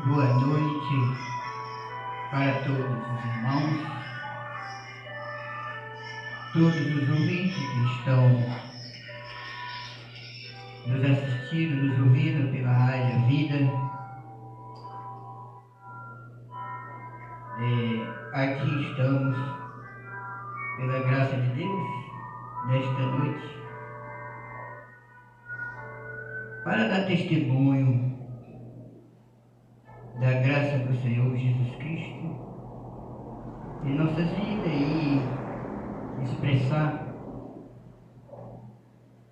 Boa noite para todos os irmãos, todos os ouvintes que estão nos assistindo, nos ouvindo pela Rádio Vida. Aqui estamos, pela graça de Deus, nesta noite, para dar testemunho da graça do Senhor Jesus Cristo em nossas vidas e expressar,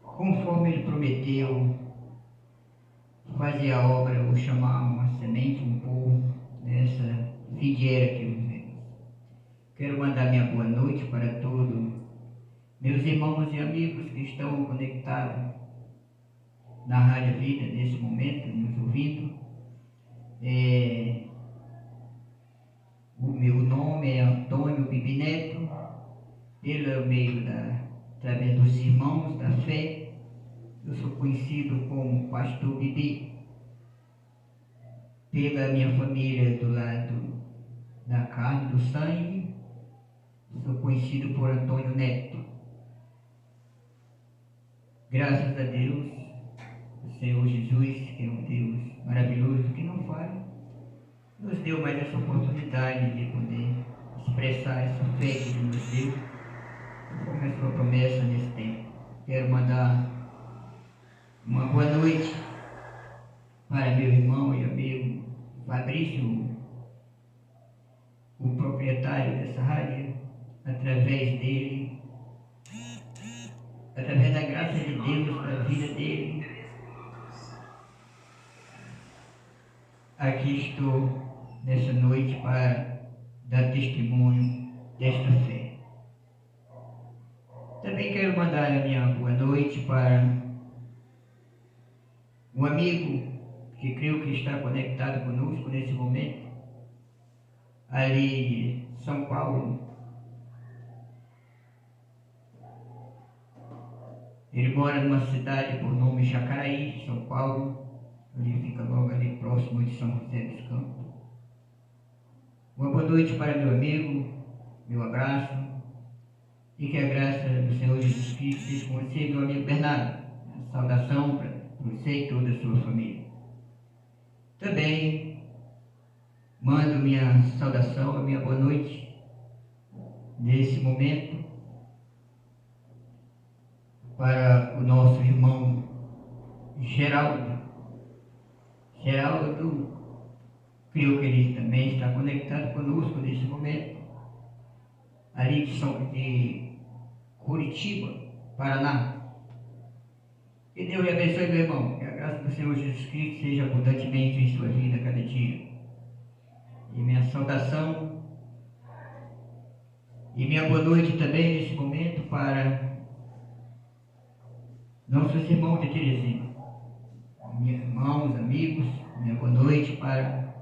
conforme Ele prometeu, fazer a obra ou chamar uma semente, um povo nessa videira que vivemos. Quero mandar minha boa noite para todos meus irmãos e amigos que estão conectados na Rádio Vida nesse momento, nos ouvindo. O meu nome é Antônio Bibi Neto, pelo meio através dos irmãos da fé, eu sou conhecido como Pastor Bibi. Pela minha família do lado da carne, do sangue, sou conhecido por Antônio Neto. Graças a Deus, o Senhor Jesus, que é um Deus maravilhoso, que não falha, nos deu mais essa oportunidade de poder expressar essa fé que Ele nos deu, conforme a sua promessa nesse tempo. Quero mandar uma boa noite para meu irmão e amigo Fabrício, o proprietário dessa rádio. Através dele, através da graça de Deus para a vida dele, aqui estou nessa noite para dar testemunho desta fé. Também quero mandar a minha boa noite para um amigo que creio que está conectado conosco nesse momento, ali de São Paulo. Ele mora numa cidade por nome Jacaraí, São Paulo. Ele fica logo ali próximo de São José dos Campos. Uma boa noite para meu amigo, meu abraço, e que a graça do Senhor Jesus Cristo esteja com você, meu amigo Bernardo. Saudação para você e toda a sua família. Também mando minha saudação, a minha boa noite nesse momento para o nosso irmão Geraldo. Geraldo, creio que ele também está conectado conosco nesse momento, ali de Curitiba, Paraná. Que Deus lhe abençoe, meu irmão, que a graça do Senhor Jesus Cristo seja abundantemente em sua vida cada dia. E minha saudação e minha boa noite também nesse momento para nossos irmãos de Teresina. Meus irmãos, amigos, minha boa noite para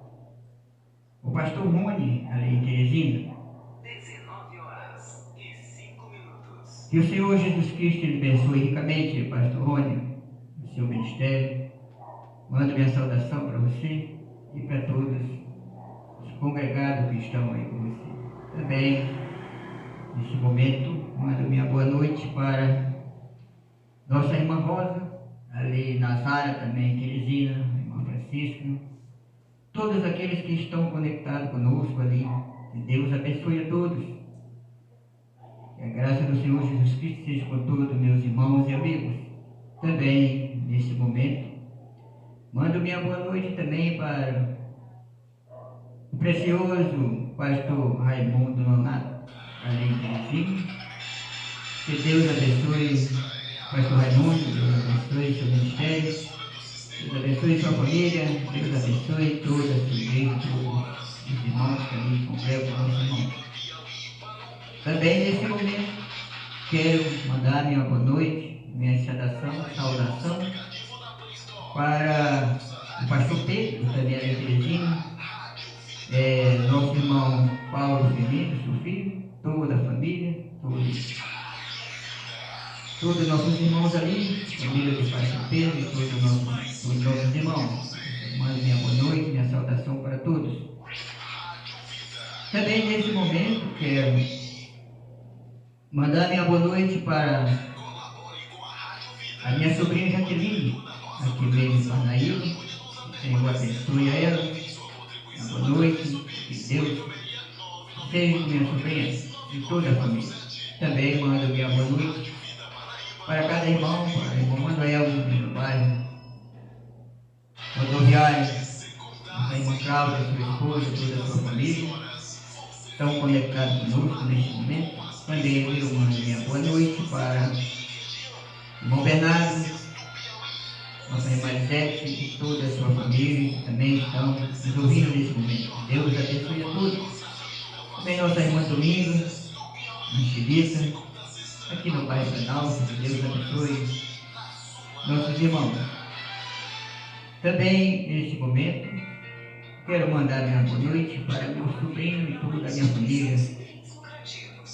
o pastor Rony, ali em Teresina. 19h05. Que o Senhor Jesus Cristo lhe abençoe ricamente, pastor Rony, o seu ministério. Mando minha saudação para você e para todos os congregados que estão aí com você. Também, nesse momento, mando minha boa noite para nossa irmã Rosa, ali na Zara também, Teresina, irmã Francisca, todos aqueles que estão conectados conosco ali, que Deus abençoe a todos. Que a graça do Senhor Jesus Cristo seja com todos meus irmãos e amigos. Também, nesse momento, mando minha boa noite também para o precioso pastor Raimundo Nonato, ali em Teresina. Que Deus abençoe pastor Raimundo, Deus abençoe seu ministério, Deus abençoe sua família, Deus abençoe toda a sua igreja, todos os irmãos que ali congregam com os irmãos. Também nesse momento quero mandar minha boa noite, minha saudação para o pastor Pedro, também ali em Teresina, nosso irmão Paulo Firmino, seu filho, toda a família, todos os nossos irmãos ali, família do pastor Pedro e todos os nossos irmãos. Mando minha boa noite, minha saudação também nesse momento quero mandar minha boa noite para a minha sobrinha Jaqueline, aqui veio de Parnaíba. Que o Senhor abençoe a ela. Uma boa noite, que Deus seja com minha sobrinha e toda a família. Também mando minha boa noite para cada irmão, para o irmão Manuel, no bairro Rodoviário, a irmã Cláudia, sua esposa, toda a sua família, estão conectados conosco neste momento. Também eu mando minha boa noite para o irmão Bernardo, nossa irmã Marisete e toda a sua família, que também estão nos ouvindo nesse momento. Deus abençoe a todos. Também nossa irmã Dominga, Angelita, aqui no bairro Planalto, que Deus abençoe nossos irmãos. Também, neste momento, quero mandar minha boa noite para meu sobrinho e toda a minha família,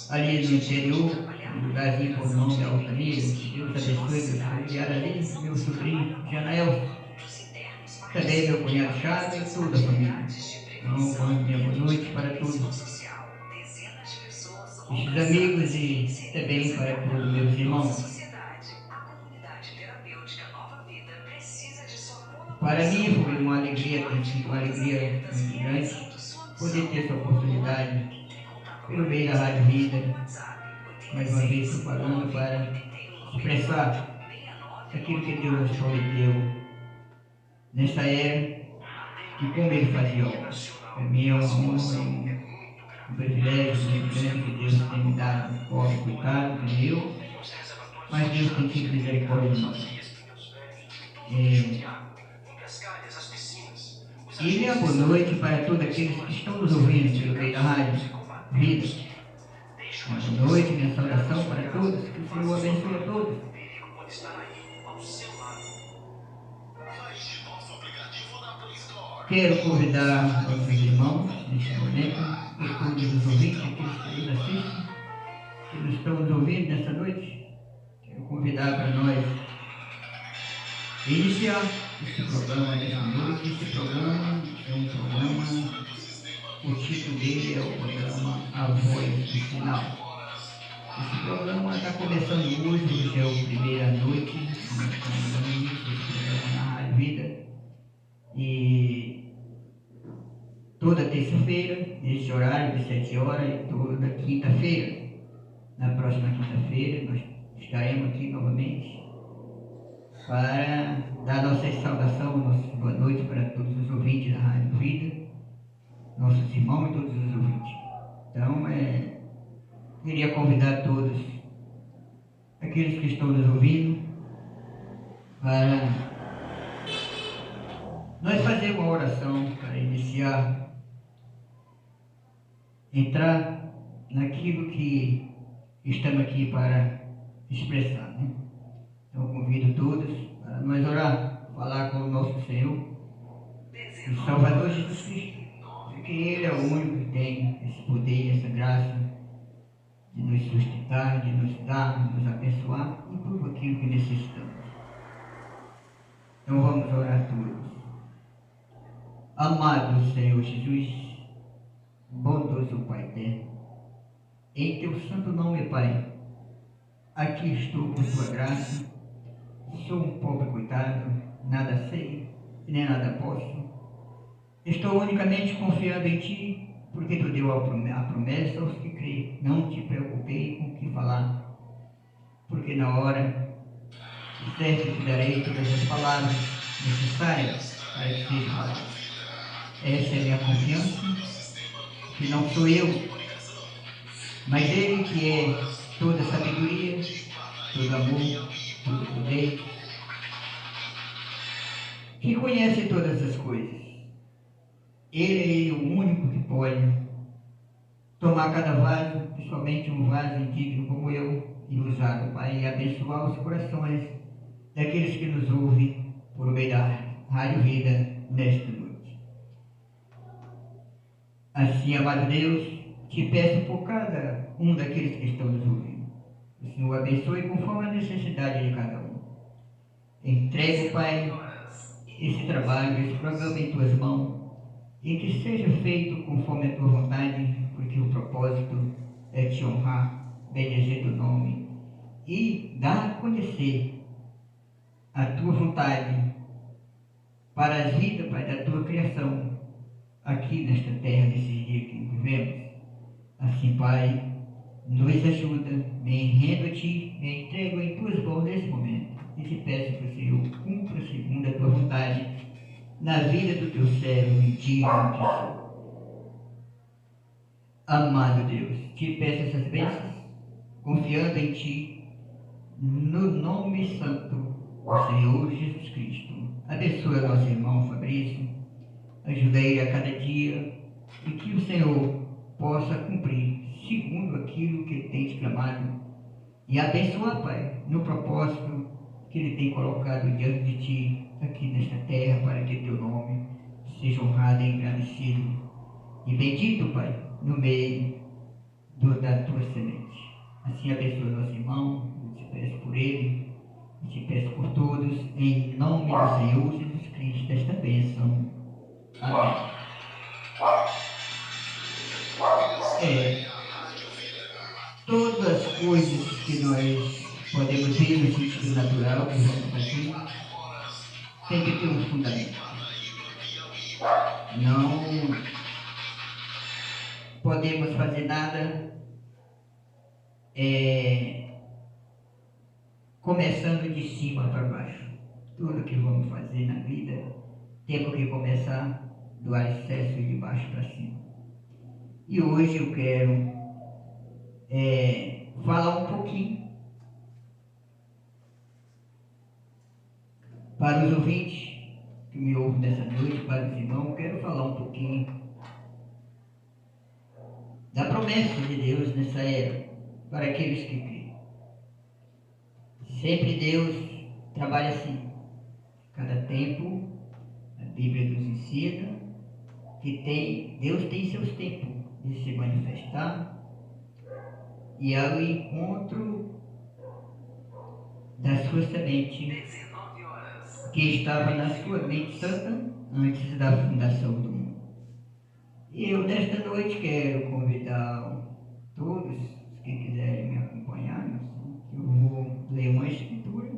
ali no interior, no lugarzinho por nome da Altamira. Que Deus abençoe meu familiar ali, meu sobrinho Janael, também meu cunhado Chave e toda a família. Então, mando minha boa noite para todos estes amigos e também para todos meus irmãos. Para mim foi uma alegria, tem sido uma alegria muito grande poder ter essa oportunidade pelo meio da Rádio Vida, mais uma vez estou falando para expressar aquilo que Deus nos prometeu nesta era, que como Ele fazia obra. Para mim é uma honra, um privilégio muito grande que Deus tem me dado, um pobre coitado, como eu, mas Deus tem tido misericórdia de nós. E minha boa noite para todos aqueles que estão nos ouvindo pelo meio da Rádio Vida. Uma boa noite, minha saudação para todos, que o Senhor abençoe a todos. Quero convidar nossos irmãos neste momento, e todos os ouvintes, aqueles que nos assistem, que nos estão nos ouvindo nesta noite. Quero convidar para nós iniciar este programa nesta noite. Este programa é um programa, o título dele é o programa A Voz do Sinal. Esse programa está começando hoje é a primeira noite, nós estamos dando início a esse programa na Rádio Vida. E toda terça-feira, nesse horário de 7 horas, e toda quinta-feira. Na próxima quinta-feira, nós estaremos aqui novamente para dar nossa saudação, nossa boa noite para todos os ouvintes da Rádio Vida, nossos irmãos e todos os ouvintes. Então, queria convidar todos aqueles que estão nos ouvindo para nós fazer uma oração para iniciar, entrar naquilo que estamos aqui para expressar, né? Então convido todos para nós orar, falar com o nosso Senhor, o Salvador Jesus Cristo, porque Ele é o único que tem esse poder, essa graça de nos sustentar, de nos dar, de nos abençoar em tudo aquilo que necessitamos. Então vamos orar todos. Amado Senhor Jesus, bondoso Pai eterno, em Teu santo nome, Pai, aqui estou por Tua graça. Sou um pobre coitado, nada sei e nem nada posso. Estou unicamente confiando em Ti, porque Tu deu a promessa aos que creem. Não te preocupei com o que falar, porque na hora certa te darei todas as palavras necessárias para que seja falado. Essa é a minha confiança, que não sou eu, mas Ele que é toda sabedoria, todo amor, todo poder, que conhece todas as coisas. Ele é o único que pode tomar cada vaso, principalmente um vaso indigno como eu, e usar, Pai, e abençoar os corações daqueles que nos ouvem por meio da Rádio Vida nesta noite. Assim, amado Deus, te peço por cada um daqueles que estão nos ouvindo. O Senhor abençoe conforme a necessidade de cada um. Entregue, Pai, esse trabalho, esse programa em Tuas mãos, e que seja feito conforme a Tua vontade, porque o propósito é te honrar, bendizer teu nome e dar a conhecer a tua vontade para a vida, Pai, da tua criação aqui nesta terra, nesses dias que vivemos. Assim, Pai, nos ajuda, me rendo a Ti, me entrego em Tuas mãos nesse momento e te peço que o Senhor cumpra segundo a Tua vontade na vida do Teu servo e digno de ser. Amado Deus, te peço essas bênçãos, confiando em Ti, no nome santo do Senhor Jesus Cristo. Abençoa nosso irmão Fabrício, ajuda ele a cada dia e que o Senhor possa cumprir segundo aquilo que ele tem te clamado e abençoar, Pai, no propósito que ele tem colocado diante de Ti aqui nesta terra, para que Teu nome seja honrado e engrandecido e bendito, Pai, no meio da Tua semente. Assim abençoa nosso irmão, eu te peço por ele, eu te peço por todos, em nome do Senhor Jesus Cristo, esta bênção. Amém. Todas as coisas que nós podemos ver no sentido natural que vamos fazer, tem que ter um fundamento. Não podemos fazer nada começando de cima para baixo. Tudo que vamos fazer na vida, temos que começar do alicerce de baixo para cima. E hoje eu quero falar um pouquinho para os ouvintes que me ouvem nessa noite, para os irmãos, eu quero falar um pouquinho da promessa de Deus nessa era, para aqueles que creem. Sempre Deus trabalha assim. Cada tempo, a Bíblia nos ensina que Deus tem seus tempos de se manifestar e ao encontro da sua semente que estava na sua mente santa antes da fundação do mundo. E eu nesta noite quero convidar todos que quiserem me acompanhar, eu vou ler uma escritura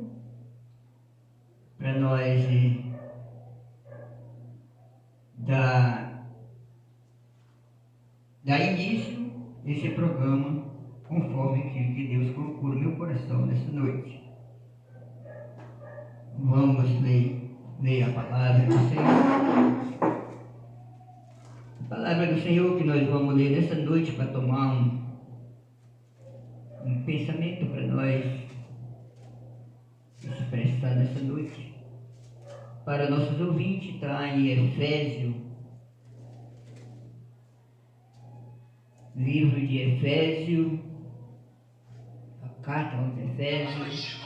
para nós dar início a esse programa conforme aquilo que Deus colocou no meu coração nessa noite. Vamos ler a palavra do Senhor. A palavra do Senhor que nós vamos ler nessa noite para tomar um pensamento para nós expressar nessa noite. Para nossos ouvintes, está em Efésios, livro de Efésios, a carta aos Efésios,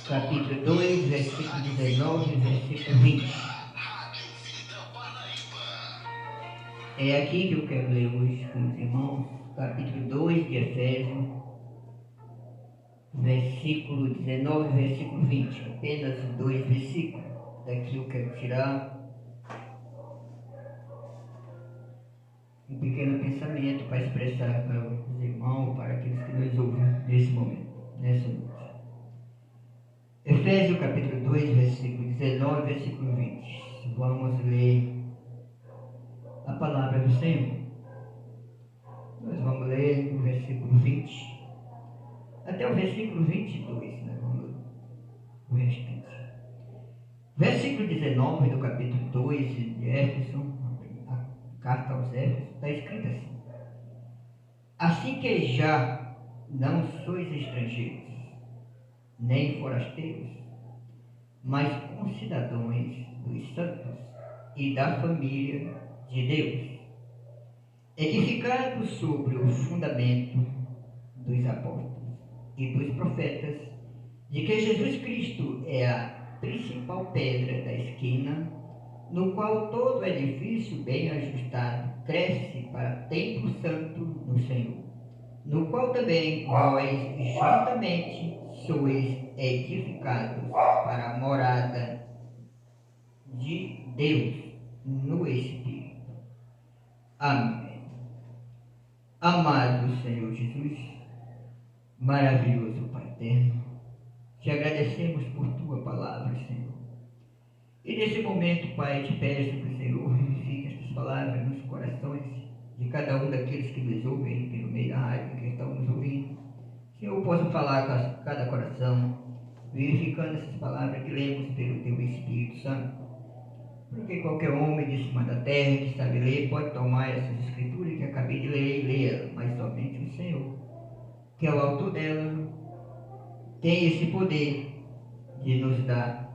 capítulo 2, versículo 19 e versículo 20. É aqui que eu quero ler hoje com os irmãos, capítulo 2 de Efésios, versículo 19 e versículo 20. Apenas 2 versículos. Daqui eu quero tirar um pequeno pensamento para expressar para os irmãos, para aqueles que nos ouvem nesse momento, nessa noite. Efésios capítulo 2, versículo 19 e versículo 20. Vamos ler a palavra do Senhor. Nós vamos ler o versículo 20 até o versículo 22, né? Vamos ler o restante. Versículo 19 do capítulo 2 de Éfeso, a carta aos Éfesos, está escrito assim: assim que já não sois estrangeiros, nem forasteiros, mas concidadãos dos santos e da família de Deus, edificados sobre o fundamento dos apóstolos e dos profetas, de que Jesus Cristo é a principal pedra da esquina, no qual todo edifício bem ajustado cresce para templo santo no Senhor, no qual também vós juntamente sois edificados para a morada de Deus no Espírito. Amém. Senhor Jesus, maravilhoso Pai eterno, te agradecemos por tua palavra, Senhor. E nesse momento, Pai, te peço que o Senhor vivifique estas palavras nos corações de cada um daqueles que nos ouvem pelo meio da rádio, que estão nos ouvindo. Senhor, possa falar com cada coração, verificando essas palavras que lemos pelo teu Espírito Santo. Porque qualquer homem de cima da terra que sabe ler pode tomar essas escrituras que acabei de ler e ler, mas somente o Senhor, que é o autor dela, tem esse poder de nos dar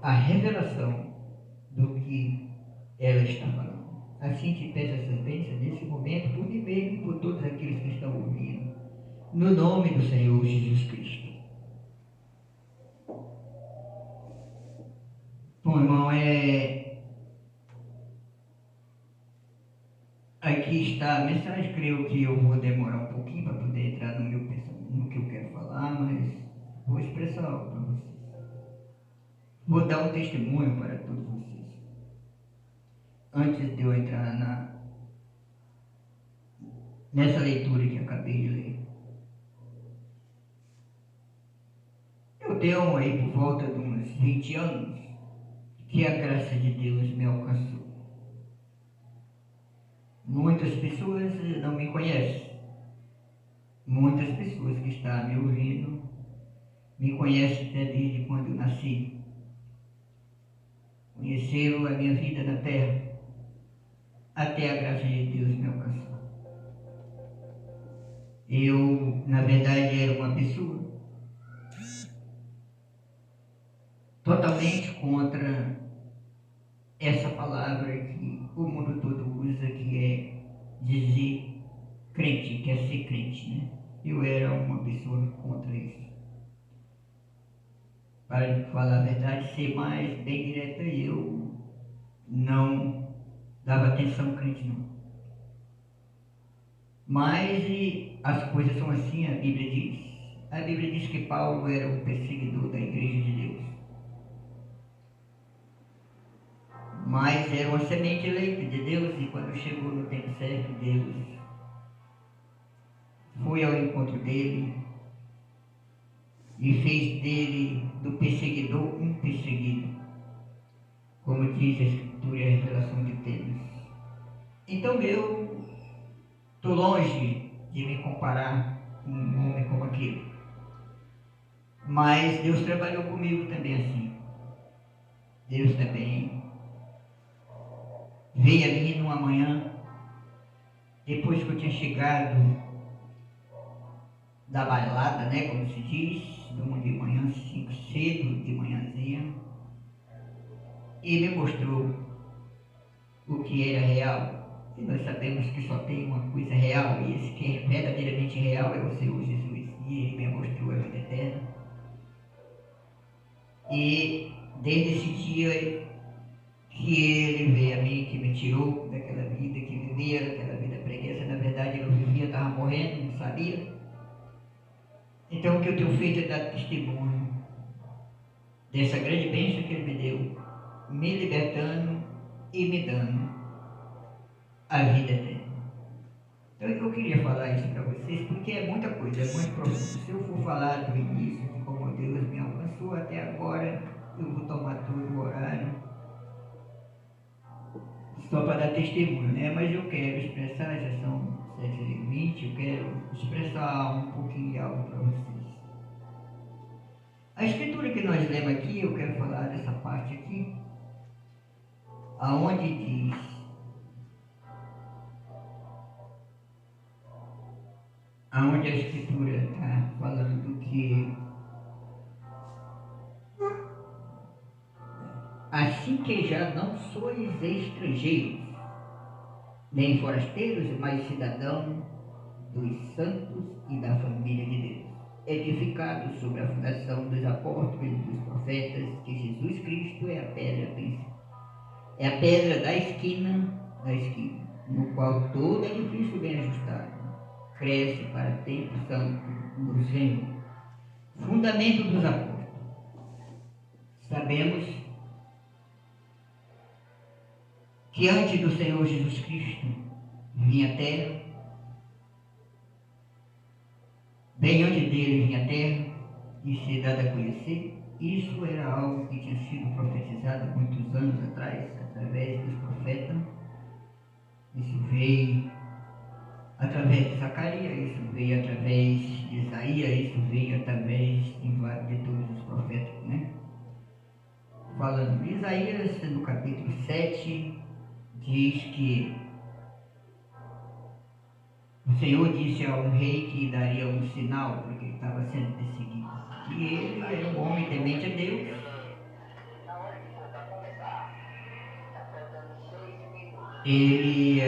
a revelação do que ela está falando. Assim te peço essas bênçãos nesse momento, por mim mesmo e por todos aqueles que estão ouvindo, no nome do Senhor Jesus Cristo. Bom, irmão, aqui está a mensagem. Creio que eu vou demorar um pouquinho para poder entrar no meu pensamento, no que eu quero falar, mas vou expressar algo para vocês. Vou dar um testemunho para todos vocês. Antes de eu entrar nessa leitura que acabei de ler. Eu tenho aí por volta de uns 20 anos que a graça de Deus me alcançou. Muitas pessoas não me conhecem. Muitas pessoas que estão me ouvindo me conhecem até desde quando eu nasci. Conheceram a minha vida na terra, até a graça de Deus me alcançou. Eu, na verdade, era uma pessoa totalmente contra essa palavra que o mundo todo usa, que é dizer crente, que é ser crente, né? Eu era uma pessoa contra isso. Para falar a verdade, ser mais bem direta, eu não dava atenção ao crente, não. Mas as coisas são assim, a Bíblia diz. A Bíblia diz que Paulo era um perseguidor da igreja de Deus. Mas era uma semente eleita de Deus, e quando chegou no tempo certo, Deus foi ao encontro dele e fez dele, do perseguidor, um perseguido, como diz a Escritura e a revelação de Deus. Então eu estou longe de me comparar com um homem como aquele, mas Deus trabalhou comigo também assim. Deus também veio a mim numa manhã, depois que eu tinha chegado da bailada, né, como se diz, de manhã, cedo de manhãzinha, e me mostrou o que era real. E nós sabemos que só tem uma coisa real, e esse que é verdadeiramente real é o Senhor Jesus, e Ele me mostrou a vida eterna. E desde esse dia que Ele veio a mim, que me tirou daquela vida, que vivia aquela vida preguiça, na verdade eu vivia, estava morrendo, não sabia. Então o que eu tenho feito é dar testemunho dessa grande bênção que Ele me deu, me libertando e me dando a vida eterna. Então eu queria falar isso para vocês, porque é muita coisa, é muito profundo. Se eu for falar do início, de como Deus me alcançou até agora, eu vou tomar todo o horário só para dar testemunho, né? Mas eu quero expressar, já são 7h20, eu quero expressar um pouquinho de algo para vocês. A escritura que nós lemos aqui, eu quero falar dessa parte aqui, aonde diz: aonde a escritura está falando que assim que já não sois estrangeiros, nem forasteiros, mas cidadãos dos santos e da família de Deus, edificados sobre a fundação dos apóstolos e dos profetas, que Jesus Cristo é a pedra principal, é a pedra da esquina, no qual todo edifício bem ajustado cresce para tempo santo no Senhor. Fundamento dos apóstolos. Sabemos que antes do Senhor Jesus Cristo vir à terra, bem antes dele vinha a terra e ser dada a conhecer. Isso era algo que tinha sido profetizado há muitos anos atrás, através dos profetas. Isso veio através de Zacarias, isso veio através de Isaías, isso veio através de todos os profetas, né? Falando de Isaías, no capítulo 7, diz que o Senhor disse a um rei que daria um sinal, porque ele estava sendo perseguido. E ele era um homem temente a Deus. Ele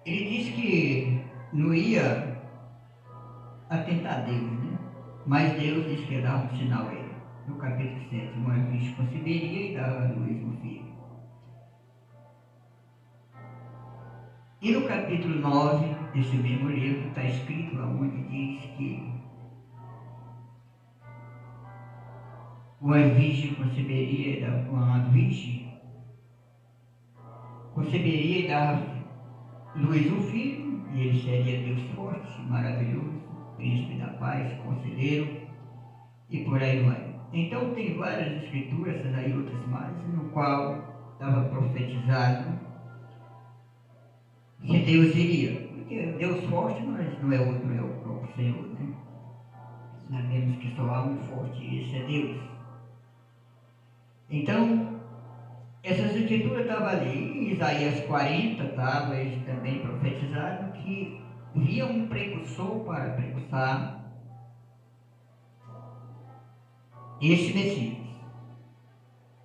disse que não ia atentar Deus, né? Mas Deus disse que ia dar um sinal a ele. No capítulo 7, uma virgem conceberia e dava a luz um filho. E no capítulo 9 desse mesmo livro está escrito onde diz que uma virgem conceberia e dava luz um filho, e ele seria Deus forte, maravilhoso, príncipe da paz, conselheiro, e por aí vai. Então tem várias escrituras, essas aí outras mais, no qual estava profetizado que Deus iria. Porque Deus forte não é outro, é o próprio Senhor, né? Sabemos que só há um forte, e esse é Deus. Então, essas escrituras estavam ali, em Isaías 40 estava também profetizado que via um precursor para precursar esse Messias,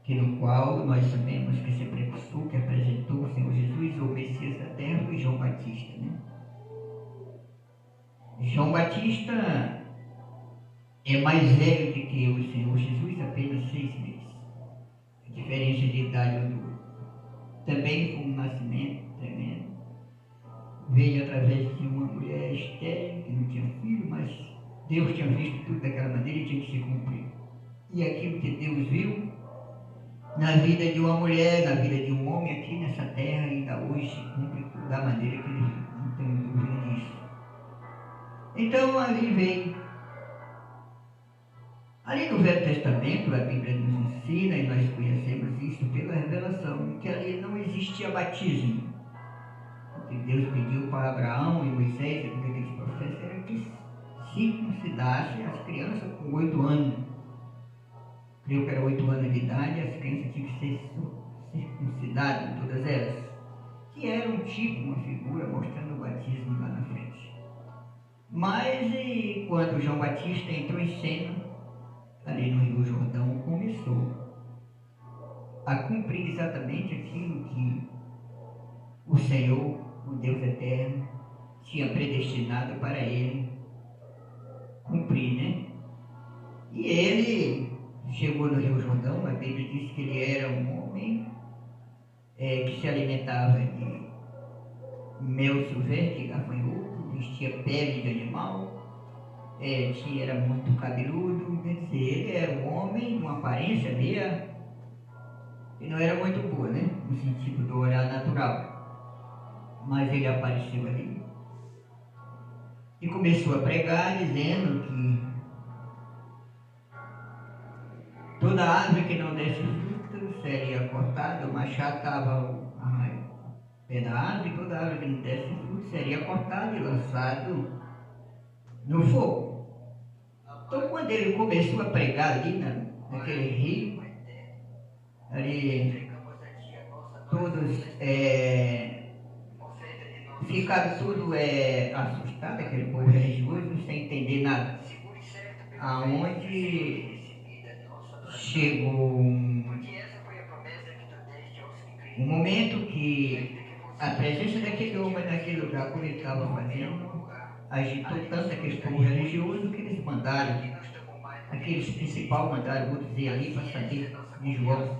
que no qual nós sabemos que esse precursor que apresentou o Senhor Jesus, o Messias da terra, foi João Batista, né? João Batista é mais velho do que o Senhor Jesus, apenas 6 meses. A diferença de idade um do outro. Também foi um nascimento tremendo. Veio através de uma mulher estéril, que não tinha filho, mas Deus tinha visto tudo daquela maneira e tinha que se cumprir. E aquilo que Deus viu na vida de uma mulher, na vida de um homem aqui nessa terra, ainda hoje se cumpre da maneira que ele viu. Não tenho dúvida disso. Então ali veio. Ali no Velho Testamento, a Bíblia nos ensina, e nós conhecemos isso pela revelação, que ali não existia batismo. O que Deus pediu para Abraão e Moisés e para aqueles profetas era que circuncidassem as crianças com 8 anos. Creio que era 8 anos de idade, as crianças tinham que ser circuncidadas, todas elas. Que era um tipo, uma figura mostrando o batismo lá na frente. Mas quando João Batista entrou em cena, ali no Rio Jordão, começou a cumprir exatamente aquilo que o Senhor, o Deus eterno, tinha predestinado para ele cumprir, né? E ele chegou no Rio Jordão, a Bíblia diz que ele era um homem que se alimentava de mel silvestre, gafanhoto, vestia pele de animal, era muito cabeludo, quer dizer, ele era um homem, uma aparência meia, que não era muito boa, né? No sentido do olhar natural. Mas ele apareceu ali e começou a pregar dizendo que toda árvore que não desse fruto seria cortada, o machado estava ao pé da árvore, toda árvore que não desse fruto seria cortada e lançado no fogo. Então, quando ele começou a pregar ali naquele rio, ali todos ficaram tudo assustados, aquele povo religioso, sem entender nada. Aonde chegou um momento que a presença daquele homem naquele lugar, como ele estava fazendo, agitou tanto aquele povo religioso que eles mandaram, aqueles principais mandaram outros ir ali para saber de João.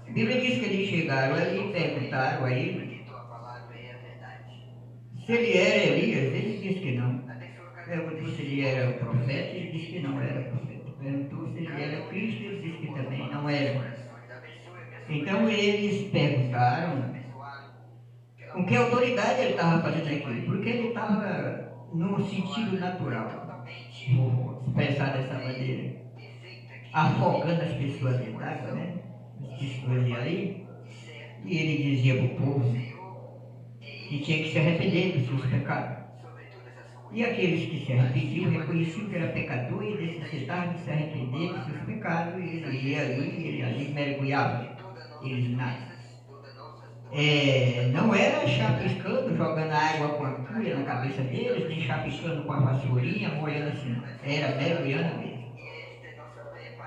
A Bíblia diz que eles chegaram ali e perguntaram a ele se ele era Elias. Ele disse que não. Perguntou se ele era o profeta, ele disse que não era profeta. Perguntou se ele era Cristo, ele disse que também não era. Então eles perguntaram Com que autoridade ele estava fazendo aquilo? Porque ele estava no sentido natural, vou expressar dessa maneira, afogando as pessoas dentro d'água, né? As pessoas iam ali, e ele dizia para o povo que tinha que se arrepender dos seus pecados. E aqueles que se arrependiam reconheciam que era pecador e necessitavam de se arrepender dos seus pecados, e ele ia ali, ele ali mergulhava, eles nada. Não era chapiscando, jogando água com a cuia na cabeça deles, nem chapiscando com a vassourinha, molhando assim, era mergulhando mesmo.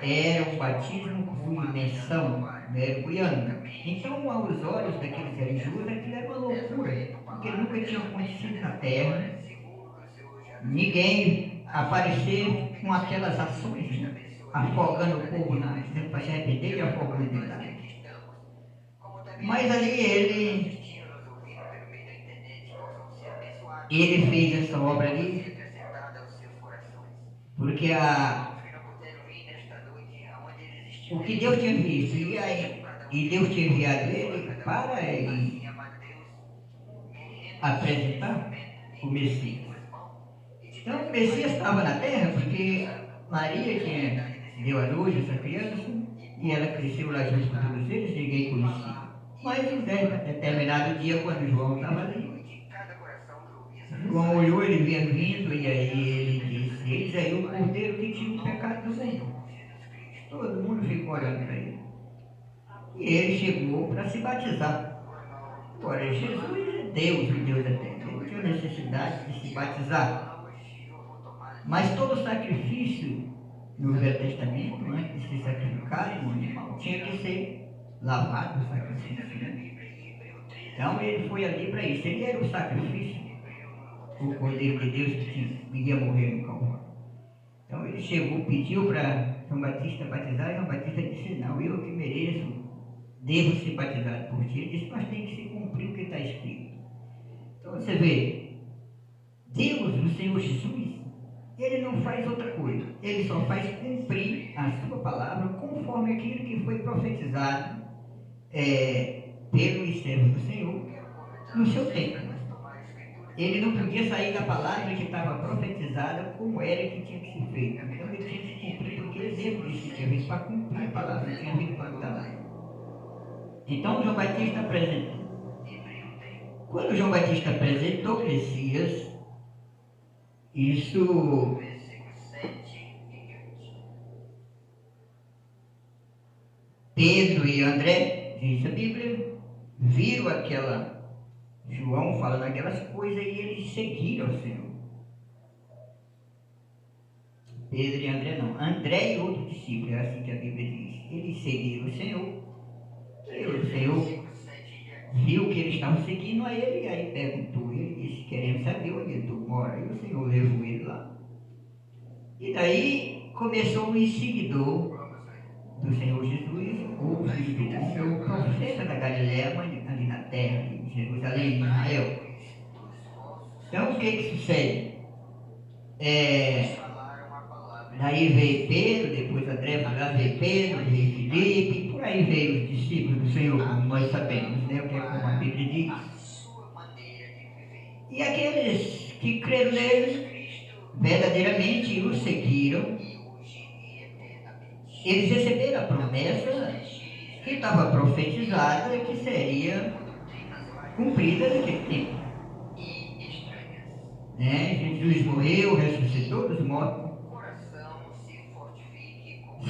Era um batismo por imersão, mergulhando. Então, aos olhos daqueles religiosos, aquilo era uma loucura, porque nunca tinha acontecido na terra ninguém aparecer com aquelas ações, né? Afogando o povo dizendo para se arrepender e afogando dentro da água. Mas ali ele fez essa obra ali, porque o que Deus tinha visto, e Deus tinha enviado ele para apresentar o Messias. Então o Messias estava na terra porque Maria deu à luz essa criança e ela cresceu lá junto com todos eles, ninguém conhecia. Mas em determinado dia, quando João estava ali, João olhou, ele vinha vindo, e aí ele disse: eis aí o cordeiro que tira o pecado do mundo. Todo mundo ficou olhando para ele. E ele chegou para se batizar. Agora, Jesus é Deus, o Deus eterno. Ele não tinha necessidade de se batizar. Mas todo sacrifício no Velho Testamento, antes de se sacrificar um animal, tinha que ser lavado o sacrifício. Então ele foi ali para isso. Ele era o sacrifício, o Cordeiro de Deus que iria morrer no Calvário. Então ele chegou, pediu para João Batista batizar, e João Batista disse: não, eu que mereço, devo ser batizado por ti. Ele disse: mas tem que se cumprir o que está escrito. Então você vê, Deus, o Senhor Jesus, ele não faz outra coisa, ele só faz cumprir a sua palavra conforme aquilo que foi profetizado pelo servo do Senhor no seu tempo. Ele não podia sair da palavra que estava profetizada como era que tinha que ser feito. Então ele tinha que se cumprir, porque ele mesmo disse que tinha vindo para cumprir a palavra, não tinha vindo para mudar. Então João Batista apresentou. Quando João Batista apresentou o Messias, isso Pedro e André, diz a Bíblia, viram João falando aquelas coisas e eles seguiram o Senhor. Pedro e André não, André e outro discípulo, é assim que a Bíblia diz. Eles seguiram o Senhor, e o Senhor viu que eles estavam seguindo a ele, e aí perguntou, ele disse: queremos saber onde tu mora. E o Senhor levou ele lá. E daí começou o seguidor do Senhor Jesus, o filho do homem, o profeta da Galileia, ali na terra, em Jerusalém, em Israel. Então o que sucede? Daí veio Pedro, depois André, veio Pedro, veio Filipe, por aí veio os discípulos do Senhor, como nós sabemos, né? O que é como a Bíblia diz. E aqueles que creram nele, verdadeiramente o seguiram, eles receberam a promessa que estava profetizada e que seria cumprida naquele tempo. Jesus morreu, ressuscitou dos mortos,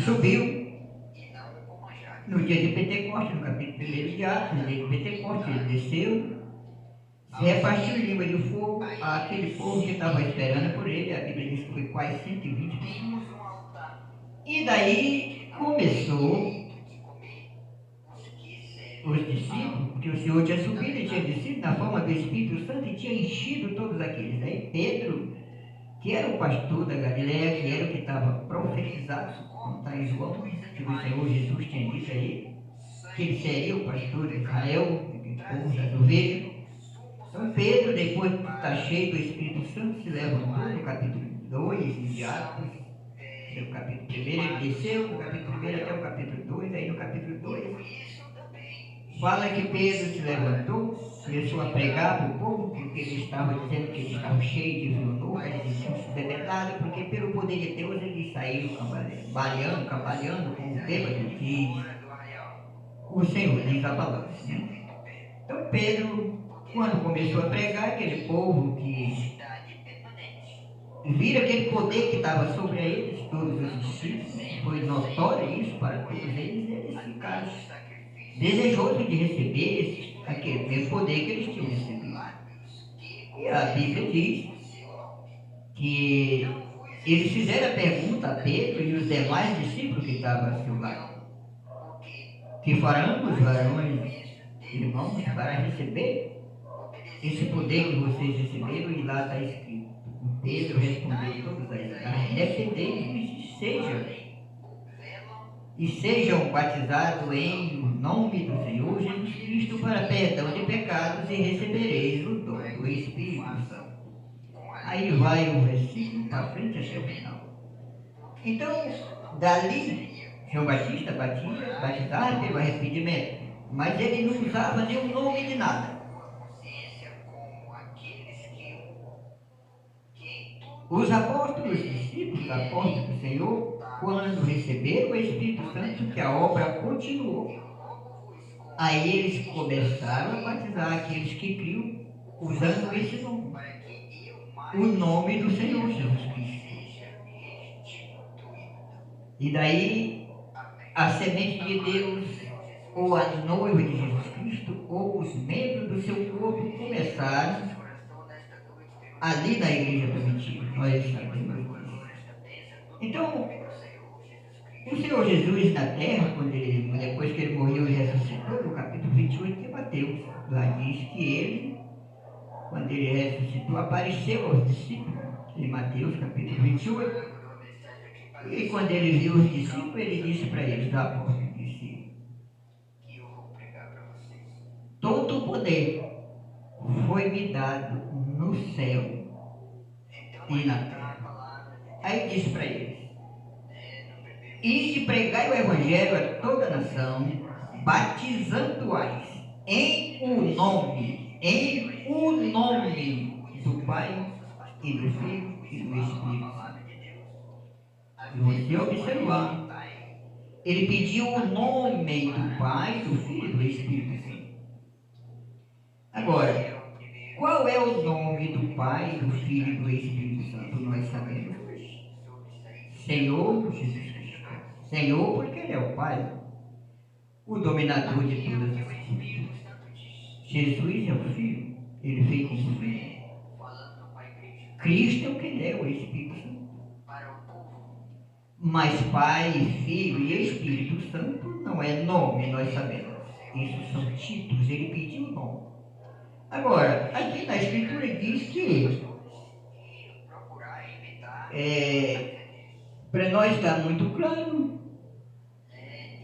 subiu no dia de Pentecostes, no capítulo 1 de Atos, no dia de Pentecostes, ele desceu, repartiu língua de fogo àquele povo que estava esperando por ele. A Bíblia diz que foi quase 120 pessoas. E daí começou os discípulos, porque o Senhor tinha subido e tinha descido na forma do Espírito Santo e tinha enchido todos aqueles. Aí Pedro, que era o pastor da Galileia, que era o que estava profetizado, como está em João, que o Senhor Jesus tinha dito a ele, que ele seria o pastor de Israel, do povo das ovelhas. Então Pedro, depois de estar cheio do Espírito Santo, se levantou no capítulo 2 de Atos, no capítulo 1, ele desceu do capítulo 1 até o capítulo 2, aí no capítulo 2 fala que Pedro se levantou começou a pregar para o povo, porque ele estava dizendo que eles estavam cheios de vinho novo, eles não se beber nada, porque pelo poder de Deus eles saíram cambaleando como bêbados, diz o Senhor, diz a palavra. Né? Então Pedro, quando começou a pregar, aquele povo que vira aquele poder que estava sobre eles, todos os discípulos, foi notório isso para todos eles, eles ficaram desejosos de receber aquele mesmo poder que eles tinham recebido. E a Bíblia diz que eles fizeram a pergunta a Pedro e os demais discípulos que estavam ao seu lado: que farão os varões, irmãos, para receber esse poder que vocês receberam? E lá está escrito. Pedro respondeu todos a eles: arrependei-vos e sejam batizados em o nome do Senhor Jesus Cristo para perdão de pecados, e recebereis o dom do Espírito Santo. Aí vai o versículo para frente até o final. Então, dali, João Batista batizava pelo arrependimento, mas ele não usava nenhum nome de nada. Os apóstolos, discípulos, apóstolos do Senhor, quando receberam o Espírito Santo, que a obra continuou, aí eles começaram a batizar aqueles que criam usando esse nome, o nome do Senhor Jesus Cristo. E daí a semente de Deus, ou a noiva de Jesus Cristo, ou os membros do seu corpo começaram ali na igreja primitiva. Nós sabemos disso. Então, o Senhor Jesus na terra, depois que ele morreu e ressuscitou, no capítulo 28 de Mateus, lá diz que ele, quando ele ressuscitou, apareceu aos discípulos, em Mateus capítulo 28. E quando ele viu os discípulos, ele disse para eles, os apóstolos, disse: todo o poder foi-me dado no céu e na terra. Aí disse para eles: ide pregai o evangelho a toda a nação, batizando-as em o nome do Pai e do Filho e do Espírito Santo. E você observando, ele pediu o nome do Pai, do Filho e do Espírito Santo. Agora, qual é o nome do Pai, do Filho e do Espírito Santo? Nós sabemos hoje. Senhor Jesus Cristo. Senhor, porque Ele é o Pai, o dominador de todas as coisas. Jesus é o Filho, Ele veio como Filho. Cristo é o que Ele é, o Espírito Santo. Mas Pai, Filho e Espírito Santo não é nome, nós sabemos. Isso são títulos, Ele pediu o nome. Agora, aqui na Escritura diz que para nós está muito claro,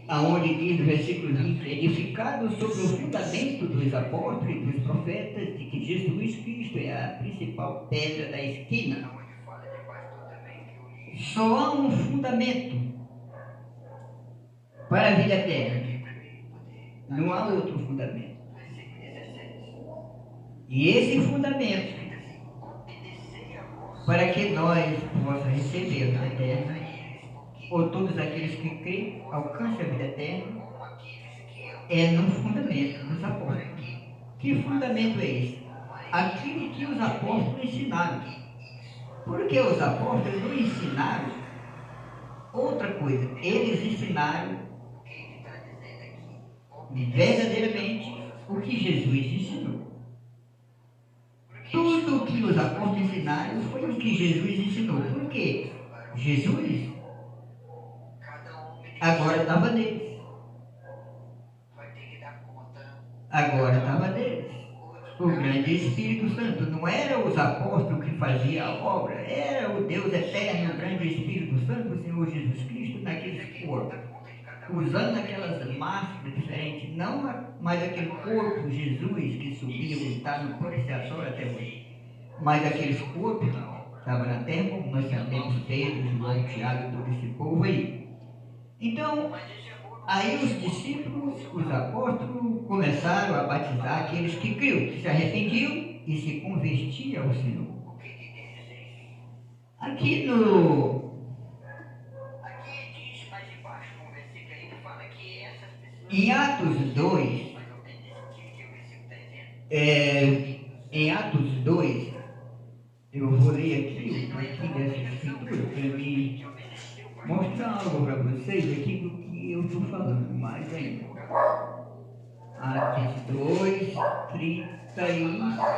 aonde diz no versículo 20, edificado sobre o fundamento dos apóstolos e dos profetas, de que Jesus Cristo é a principal pedra da esquina. Só há um fundamento para a vida eterna, não há outro fundamento. E esse fundamento, para que nós possamos receber a vida eterna, ou todos aqueles que creem alcancem a vida eterna, é no fundamento dos apóstolos. Que fundamento é esse? Aquilo que os apóstolos ensinaram. Porque os apóstolos não ensinaram outra coisa. Eles ensinaram verdadeiramente o que Jesus ensinou. Tudo o que os apóstolos ensinaram foi o que Jesus ensinou. Por quê? Jesus agora estava neles. Agora estava neles. O grande Espírito Santo. Não era os apóstolos que faziam a obra, era o Deus eterno, o grande Espírito Santo, o Senhor Jesus Cristo, naqueles corpos, usando aquelas máscaras diferentes, não mais aquele corpo Jesus que subia e está no propiciatório até hoje, mas aqueles corpos que estavam na terra, como nós sabemos, Pedro, João, Tiago, todo esse povo aí. Então, aí os discípulos os apóstolos começaram a batizar aqueles que criam, que se arrependiam e se convertiam ao Senhor. Aqui diz mais embaixo, no versículo aí, que fala que essas pessoas... Em Atos 2, em Atos 2, eu vou ler aqui dessa escritura para me mostrar algo para vocês aqui do que eu estou falando mais ainda. Atos 2, 37,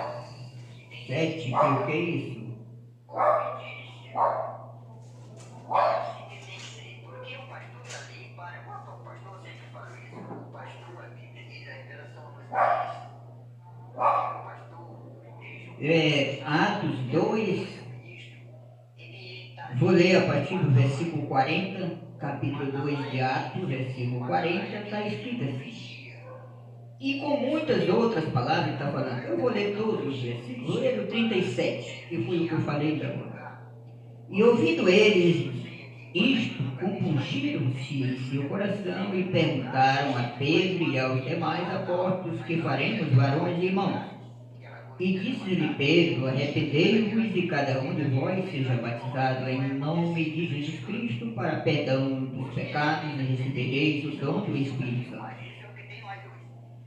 creio que é isso. Porque o pastor está ali, para o pastor sempre fala isso, o pastor, a Bíblia diz a revelação dos pais. Atos 2, vou ler a partir do versículo 40, capítulo 2 de Atos, versículo 40, está escrito assim. E com muitas outras palavras está falando. Eu vou ler todos os versículos, vou ler o 37, que foi o que eu falei para você. E ouvindo eles isto, compungiram-se em seu coração e perguntaram a Pedro e aos demais apóstolos: que faremos, varões e irmãos? E disse-lhe Pedro: arrependei-vos e cada um de vós seja batizado em nome de Jesus Cristo para perdão dos pecados e recebereis o dom do Espírito Santo.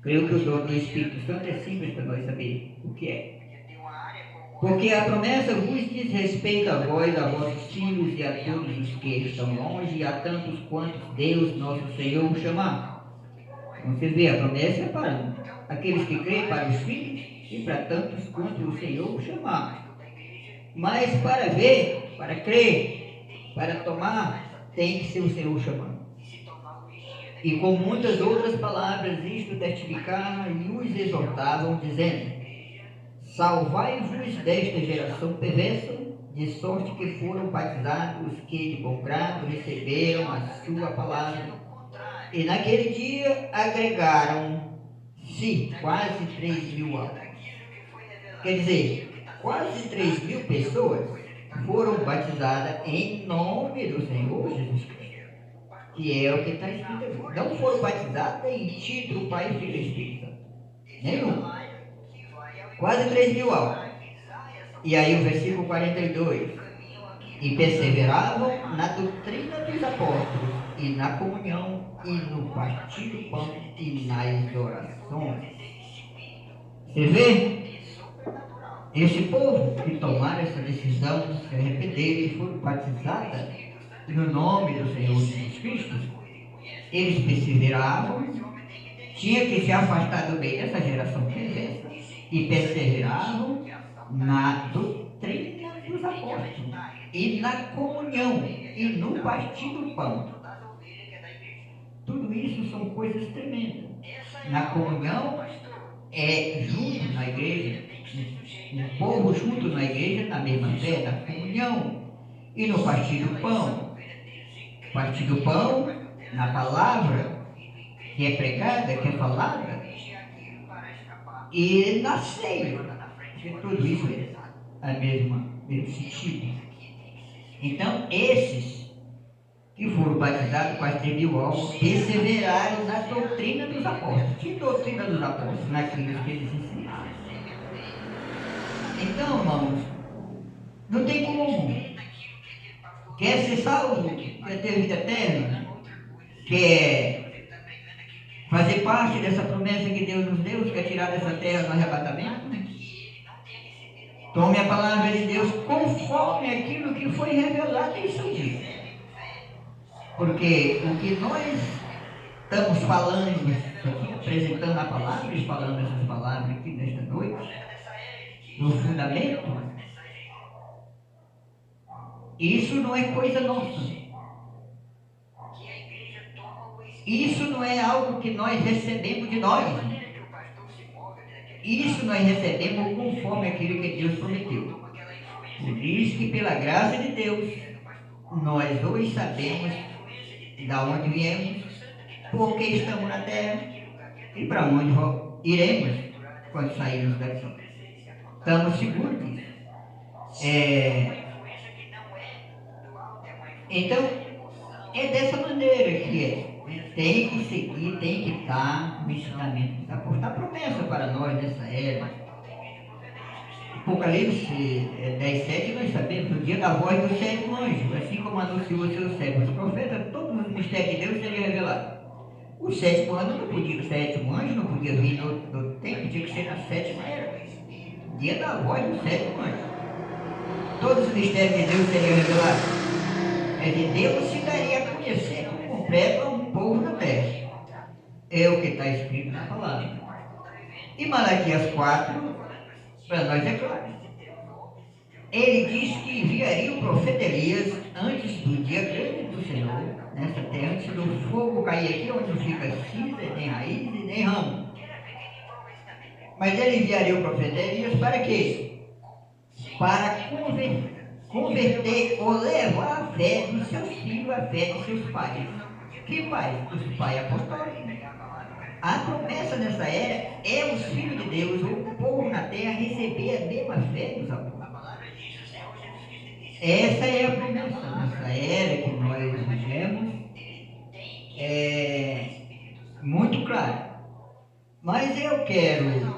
Creio que o dom do Espírito Santo é simples para nós saber o que é. Porque a promessa vos diz respeito a vós, a vossos filhos e a todos os que estão longe, e a tantos quantos Deus, nosso Senhor, chamar. Você vê, a promessa é para aqueles que creem, para os filhos, e para tantos quanto o Senhor chamar. Mas para ver, para crer, para tomar, tem que ser o Senhor chamando. E com muitas outras palavras, isto testificavam e os exortavam, dizendo: salvai-vos desta geração perversa, de sorte que foram batizados os que de bom grado receberam a sua palavra. E naquele dia agregaram-se quase 3.000 almas. Quer dizer, quase 3.000 pessoas foram batizadas em nome do Senhor Jesus Cristo. Que é o que está escrito aqui. Não foram batizadas em título Pai, Filho e Espírito Santo. Nenhum. Quase 3.000 almas. E aí o versículo 42. E perseveravam na doutrina dos apóstolos, e na comunhão, e no partir do pão, e nas orações. Você vê? Esse povo que tomaram essa decisão de se arrepender e foram batizados no nome do Senhor Jesus Cristo, eles perseveravam, tinha que se afastar do meio dessa geração perversa, e perseveravam na doutrina dos apóstolos, e na comunhão, e no partir do pão. Tudo isso são coisas tremendas. Na comunhão é junto na igreja, o povo junto na igreja, na mesma fé, na comunhão. E no partir do pão, na palavra que é pregada, que é falada, e na ceia, porque tudo isso é a mesmo sentido. Então, esses que foram batizados, quase 3.000 almas, perseveraram na doutrina dos apóstolos. Que doutrina dos apóstolos? Naquilo que eles ensinaram. Então, irmãos, não tem como. Quer ser salvo? Quer ter vida eterna? Quer fazer parte dessa promessa que Deus nos deu, quer tirar dessa terra no arrebatamento? Tome a palavra de Deus conforme aquilo que foi revelado em seu dia. Porque o que nós estamos falando aqui, apresentando a palavra e falando essas palavras aqui nesta noite, no fundamento, isso não é coisa nossa. Isso não é algo que nós recebemos de nós. Isso nós recebemos conforme aquilo que Deus prometeu. Por isso que pela graça de Deus, nós hoje sabemos de onde viemos, porque estamos na terra e para onde iremos quando sairmos daqui. Estamos seguros disso. Então, é dessa maneira que é. tem que seguir, tem que estar no ensinamento dos apóstolos. A promessa para nós nessa era, Apocalipse 10:7, nós sabemos, o dia da voz do sétimo anjo, assim como anunciou os seus servos profetas, todos os mistérios de Deus seriam revelados. O sétimo anjo não podia, o sétimo anjo não podia vir no tempo, tinha que ser na sétima era. Dia da voz do sétimo anjo. Todos os mistérios de Deus seriam revelados. É de Deus se daria a conhecer por completo a um povo na terra. É o que está escrito na palavra. E Malaquias 4, para nós é claro. Ele diz que enviaria o profeta Elias antes do dia grande do Senhor, nessa terra, antes do fogo cair aqui, onde não fica cinza, nem raiz e nem ramo. Mas ele enviaria o profeta Elias para quê? Para converter ou levar a fé dos seus filhos, a fé de seus pais. Que pais? Os pais apostólicos. A promessa nessa era é os filhos de Deus, o povo na terra, receber a mesma fé dos apóstolos. Essa é a promessa nessa era que nós vivemos, é muito claro. Mas eu quero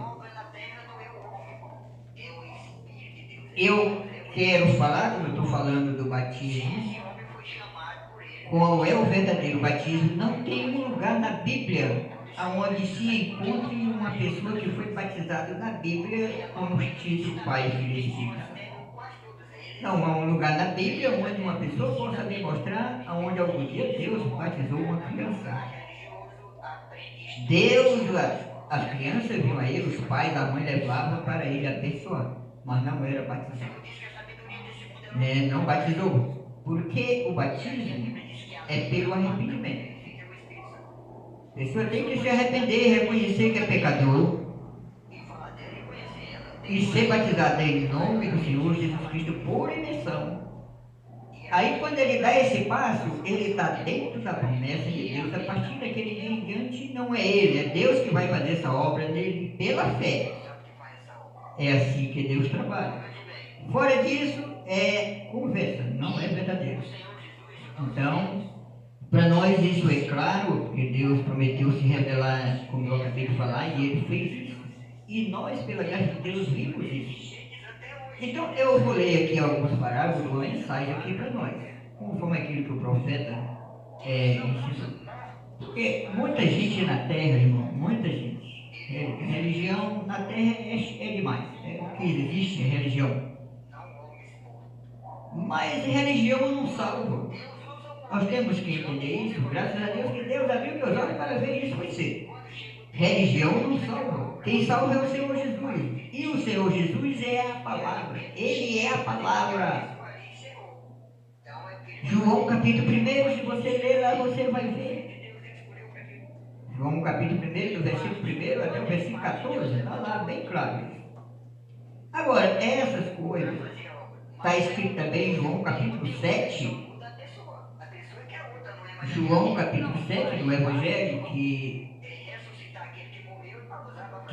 falar, como eu estou falando do batismo, qual é o verdadeiro batismo. Não tem um lugar na Bíblia onde se encontre uma pessoa que foi batizada na Bíblia como título Pai, Filho e Espírito. Não há um lugar na Bíblia onde uma pessoa possa me mostrar aonde algum dia Deus batizou uma criança. Deus, as crianças vinham a ele, os pais, a mãe levavam para ele abençoar, mas não era batizado. Não batizou, porque o batismo é pelo arrependimento. A pessoa tem que se arrepender, reconhecer que é pecador e ser batizado em nome do Senhor Jesus Cristo por imersão. Aí quando ele dá esse passo, ele está dentro da promessa de Deus. A partir daquele dia em diante, não é ele, é Deus que vai fazer essa obra nele pela fé. É assim que Deus trabalha. Fora disso, é conversa, não é verdadeiro. Então, para nós isso é claro, porque Deus prometeu se revelar, como eu acabei de falar, e ele fez isso. E nós, pela graça de Deus, vimos isso. Então, eu vou ler aqui alguns parágrafos, uma mensagem aqui para nós, conforme aquilo que o profeta ensinou. Porque muita gente na terra, irmão, muita gente, religião na terra é demais. O que existe é religião. Mas religião não salva. Nós temos que entender isso, graças a Deus, que Deus abriu meus olhos para ver isso conhecer. Religião não salva. Quem salva é o Senhor Jesus. E o Senhor Jesus é a palavra. Ele é a palavra. João capítulo 1, se você ler lá, você vai ver. João capítulo 1, do versículo 1 até o versículo 14, está lá bem claro. Agora, essas coisas, está escrito também em João capítulo 7, João capítulo 7 do Evangelho, que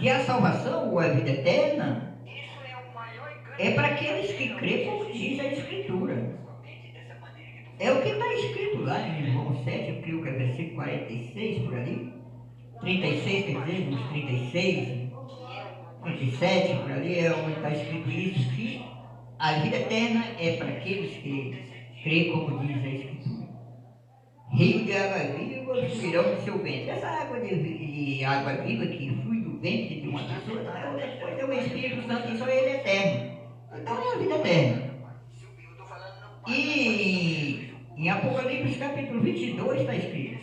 a salvação ou a vida eterna é para aqueles que creem, como diz a Escritura. É o que está escrito lá em João 7, eu creio que é versículo 46 por ali, 36, quer dizer, uns 36, 37 por ali, é onde está escrito isso, que a vida eterna é para aqueles que creem, como diz a Escritura. Rio de água viva fluirão do seu ventre. Essa água de água viva que flui do ventre de uma pessoa não é outra coisa, é o Espírito Santo, e só ele é eterno. Então é a vida eterna. E em Apocalipse capítulo 22 está escrito: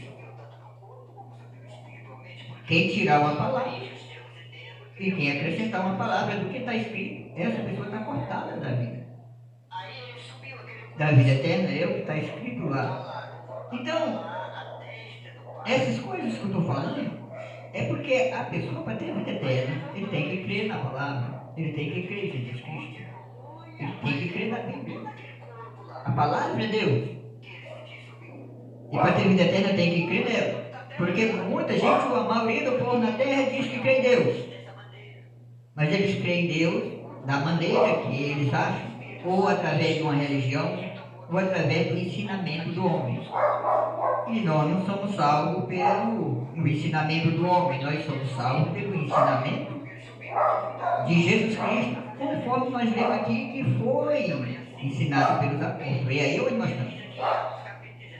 quem tirar uma palavra e quem acrescentar uma palavra do que está escrito, essa pessoa está cortada da vida. Da vida eterna é o que está escrito lá. Então, essas coisas que eu estou falando é porque a pessoa, para ter a vida eterna, ele tem que crer na palavra, ele tem que crer em Jesus Cristo, ele tem que crer na Bíblia. A palavra é Deus. E para ter vida eterna tem que crer nela. Porque muita gente, a maioria do povo na terra diz que crê em Deus. Mas eles creem em Deus da maneira que eles acham, ou através de uma religião, ou através do ensinamento do homem. E nós não somos salvos pelo ensinamento do homem, nós somos salvos pelo ensinamento de Jesus Cristo, conforme nós lemos aqui que foi ensinado pelos apóstolos. E aí onde nós estamos?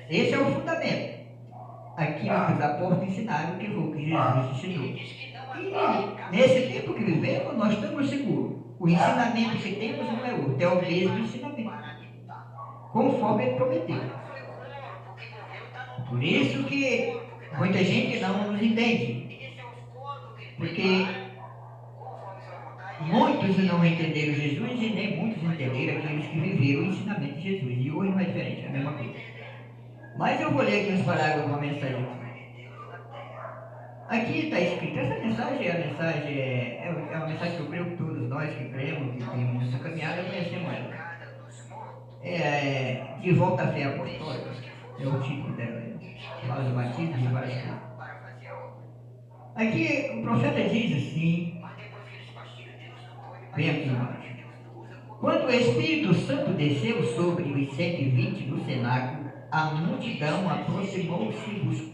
Esse é o fundamento. Aquilo que os apóstolos ensinaram, que foi o que Jesus ensinou. E nesse tempo que vivemos, nós estamos seguros. O ensinamento que temos não é outro, é o mesmo ensinamento, conforme ele prometeu. Por isso que muita gente não nos entende, porque muitos não entenderam Jesus e nem muitos entenderam aqueles que viveram o ensinamento de Jesus. E hoje não é diferente, é a mesma coisa. Mas eu vou ler aqui os parágrafos de uma mensagem. Aqui está escrito, essa mensagem é uma mensagem que eu creio que todos nós que cremos, que temos essa caminhada, conhecemos ela. De volta à fé apostólica, é o título dela. Fala do batismo de várias coisas. Aqui o profeta diz assim, vem aqui embaixo. Quando o Espírito Santo desceu sobre os 120 no cenáculo, a multidão aproximou-se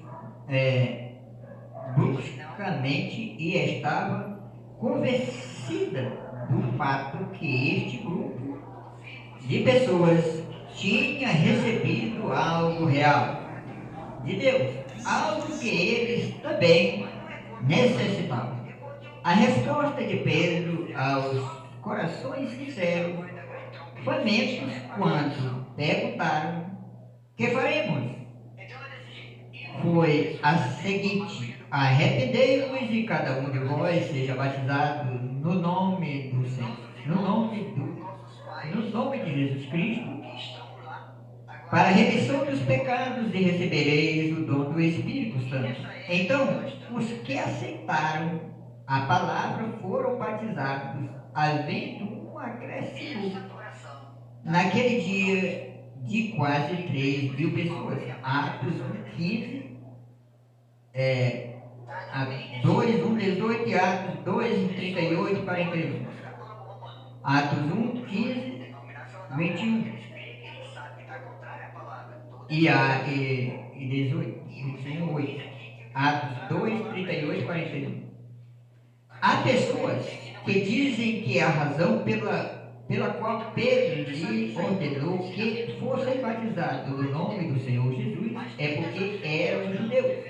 bruscamente e estava convencida do fato que este grupo de pessoas tinha recebido algo real de Deus, algo que eles também necessitavam. A resposta de Pedro aos corações sinceros, famintos, quando perguntaram: "Que faremos?", foi a seguinte: arrependei-vos e cada um de vós seja batizado no nome do Senhor, no nome de Jesus Cristo, para a remissão dos pecados, e recebereis o dom do Espírito Santo. Então, os que aceitaram a palavra foram batizados, havendo um acréscimo naquele dia de quase 3.000 pessoas. Atos 1:15, 2:1:18 e Atos 2:38 e 41. Atos 1:15, 21 e 18, 21:8. Atos 2:38 e 41. Há pessoas que dizem que a razão pela qual Pedro lhe ordenou que fossem batizados no nome do Senhor Jesus é porque eram judeus.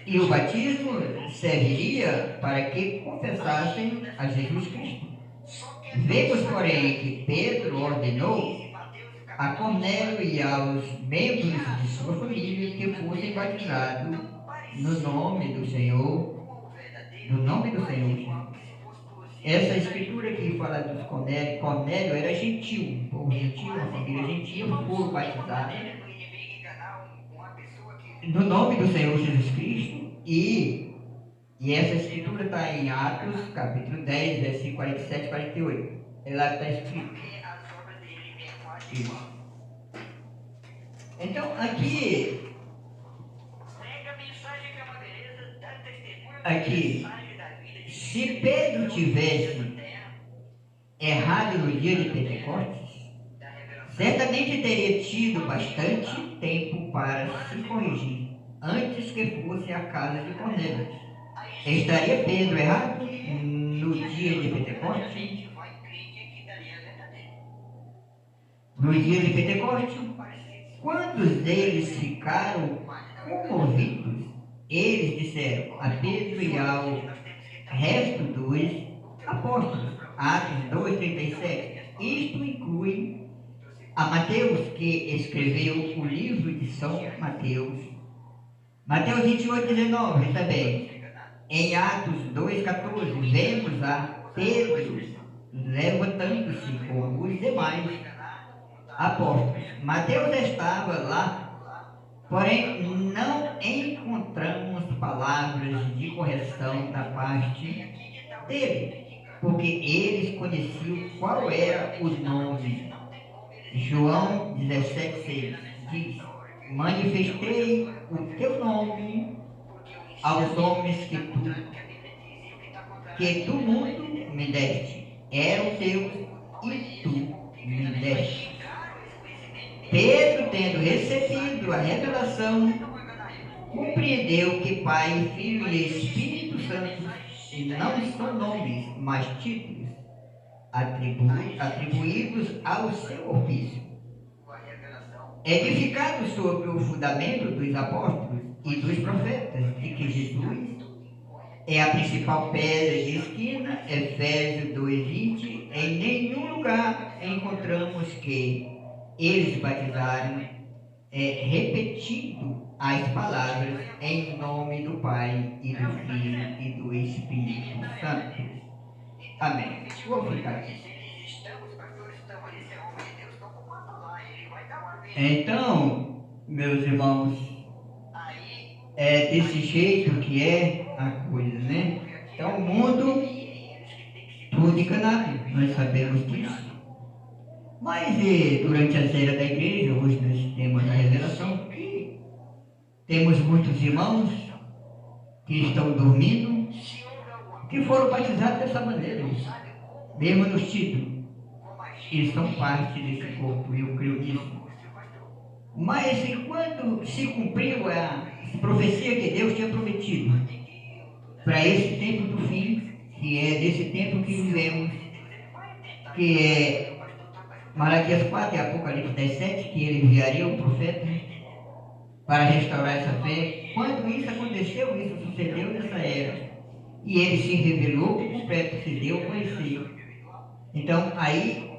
E o batismo serviria para que confessassem a Jesus Cristo. Vemos, porém, que Pedro ordenou a Cornélio e aos membros de sua família que fossem batizados no nome do Senhor Jesus. Essa escritura que fala dos Cornélio era gentil, um povo gentil, uma família gentil, foram batizados no nome do Senhor Jesus Cristo, e essa escritura está em Atos, capítulo 10, versículo 47 e 48. É lá que está escrito. Isso. Então, aqui, se Pedro tivesse errado no dia de Pentecostes, certamente teria tido bastante tempo para se corrigir antes que fosse à casa de Cornélio. Estaria Pedro errado no dia de Pentecostes? No dia de Pentecostes, quantos deles ficaram comovidos? Eles disseram a Pedro e ao resto dos apóstolos. Atos 2:37. Isto inclui a Mateus, que escreveu o livro de São Mateus. Mateus 28:19 também. Em Atos 2:14, vemos a Pedro levantando-se com os demais apóstolos. Mateus estava lá, porém não encontramos palavras de correção da parte dele, porque eles conheciam qual era o nome. João 17:6 diz: manifestei o teu nome aos homens que tu mundo me deste. Eram teus e tu me deste. tendo recebido a revelação, compreendeu que Pai, Filho e Espírito Santo não são nomes, mas títulos atribuídos ao seu ofício. Edificado sobre o fundamento dos apóstolos e dos profetas, de que Jesus é a principal pedra de esquina, Efésios 2:20, em nenhum lugar encontramos que eles batizaram, repetindo as palavras em nome do Pai e do Filho e do Espírito Santo. Amém. Vou ficar aqui. Então, meus irmãos, é desse jeito que é a coisa, né? Então, o mundo, tudo enganado, nós sabemos disso. Mas durante a ceia da igreja, hoje nós temos a revelação que temos muitos irmãos que estão dormindo, que foram batizados dessa maneira, mesmo nos títulos. Eles são parte desse corpo, eu creio nisso. Mas quando se cumpriu a profecia que Deus tinha prometido para esse tempo do fim, que é desse tempo que vivemos, que é Malaquias 4 e Apocalipse 17, que ele enviaria o profeta para restaurar essa fé. Quando isso aconteceu, isso sucedeu nessa era, e ele se revelou por completo, se deu a conhecer. Então aí,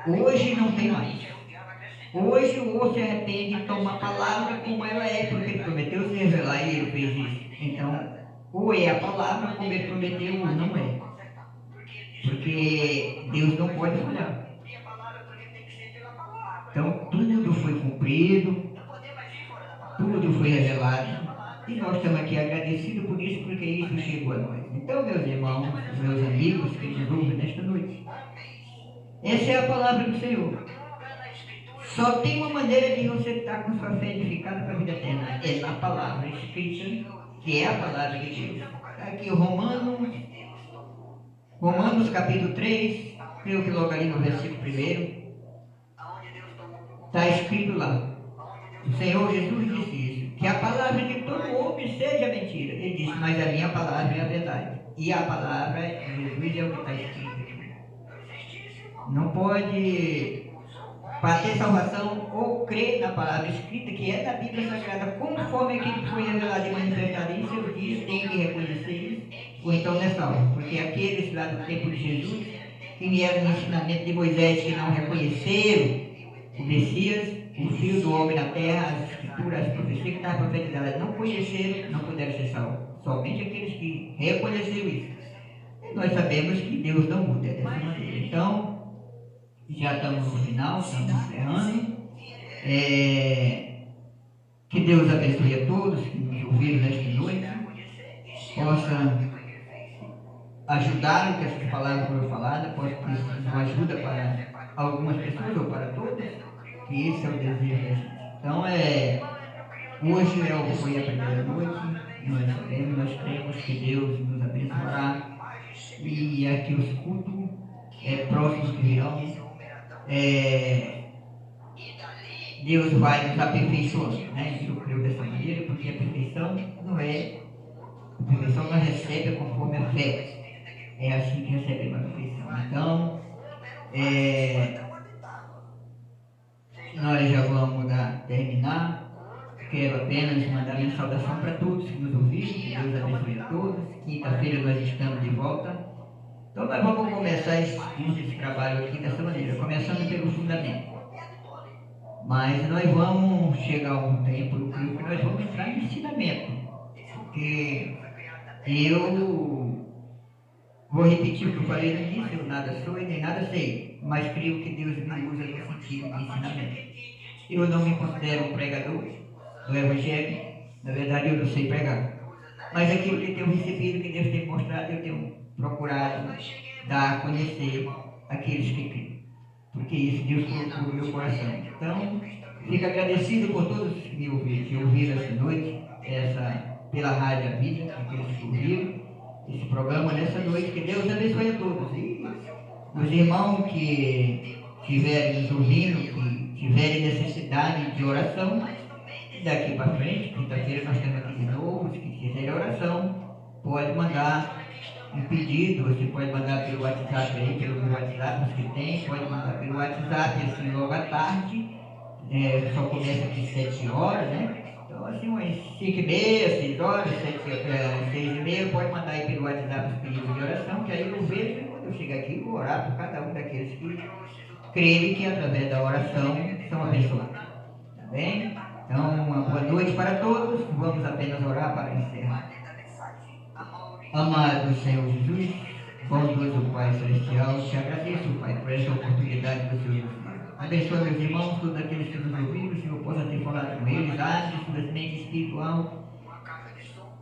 hoje não tem mais. Hoje ou se arrepende e toma a palavra como ela é, porque ele prometeu se revelar e ele fez isso. Então, ou é a palavra como ele prometeu ou não é. Porque Deus não pode falhar. Então, tudo foi cumprido, tudo foi revelado. E nós estamos aqui agradecidos por isso, porque isso chegou a nós. Então, meus irmãos, meus amigos que nos ouvem nesta noite, essa é a palavra do Senhor. Só tem uma maneira de você estar com sua fé edificada para a vida eterna. É na palavra escrita, que é a palavra de Deus. Aqui Romanos capítulo 3, creio que logo ali no versículo 1, está escrito lá. O Senhor Jesus disse isso, que a palavra de todo homem seja mentira. Ele disse, mas a minha palavra é a verdade. E a palavra de Jesus é o que está escrito aqui. Não pode... Para ter salvação, ou crer na palavra escrita, que é da Bíblia Sagrada, conforme aquilo que foi revelado e manifestado em seus dias, tem que reconhecer isso, ou então não é salvo. Porque aqueles lá do tempo de Jesus, que vieram no ensinamento de Moisés, que não reconheceram o Messias, o Filho do Homem na terra, as escrituras, as profecias que estavam profetizadas, não conheceram, não puderam ser salvos. Somente aqueles que reconheceram isso. E nós sabemos que Deus não muda dessa maneira. Então, já estamos no final, estamos encerrando. Que Deus abençoe a todos que nos ouviram nesta noite, possa ajudar o que essas palavras foram faladas, possa ter uma ajuda para algumas pessoas ou para todas, que esse é o desejo da gente. Então, hoje foi a primeira noite, nós sabemos, nós cremos que Deus nos abençoará, e aqui os cultos próximos que virão, Deus vai nos aperfeiçoando, né? Eu creio dessa maneira, porque a perfeição nós recebe conforme a fé. É assim que recebemos a perfeição. Então, nós já vamos terminar. Quero apenas mandar minha saudação para todos que nos ouviram, que Deus abençoe a todos. Quinta-feira nós estamos de volta. Então nós vamos começar esse trabalho aqui dessa maneira, começando pelo fundamento. Mas nós vamos chegar a um tempo, eu creio que nós vamos entrar em ensinamento. Porque eu vou repetir o que eu falei no início, eu nada sou e nem nada sei, mas creio que Deus me usa no sentido de ensinamento. Eu não me considero um pregador do Evangelho, na verdade eu não sei pregar. Mas aquilo que eu tenho recebido, que Deus tem mostrado, eu tenho procurado dar a conhecer aqueles que creem. Porque isso Deus colocou no meu coração. Então, fico agradecido por todos que me ouviram, que ouviram essa noite, pela Rádio A Vida, aqueles que ouviram esse programa nessa noite. Que Deus abençoe a todos. E os irmãos que estiverem nos ouvindo, que tiverem necessidade de oração, daqui para frente, quinta-feira nós temos aqui de novo, se quiser oração, pode mandar um pedido, você pode mandar pelo WhatsApp aí, pelo meu WhatsApp, os que tem, pode mandar pelo WhatsApp, assim, logo à tarde, só começa aqui 7 horas, né? Então, assim, umas 5h30, 6 horas, 6h30, pode mandar aí pelo WhatsApp os pedidos de oração, que aí eu vejo, e quando eu chegar aqui, vou orar por cada um daqueles que creem que através da oração são abençoados. Tá bem? Então, uma boa noite para todos, vamos apenas orar para encerrar. Amado Senhor Jesus, bondoso Pai Celestial, te agradeço, Pai, por essa oportunidade do Senhor nos dar. Abençoa meus irmãos, todos aqueles que nos ouviram, que o Senhor possa ter falado com eles, abre sua mente espiritual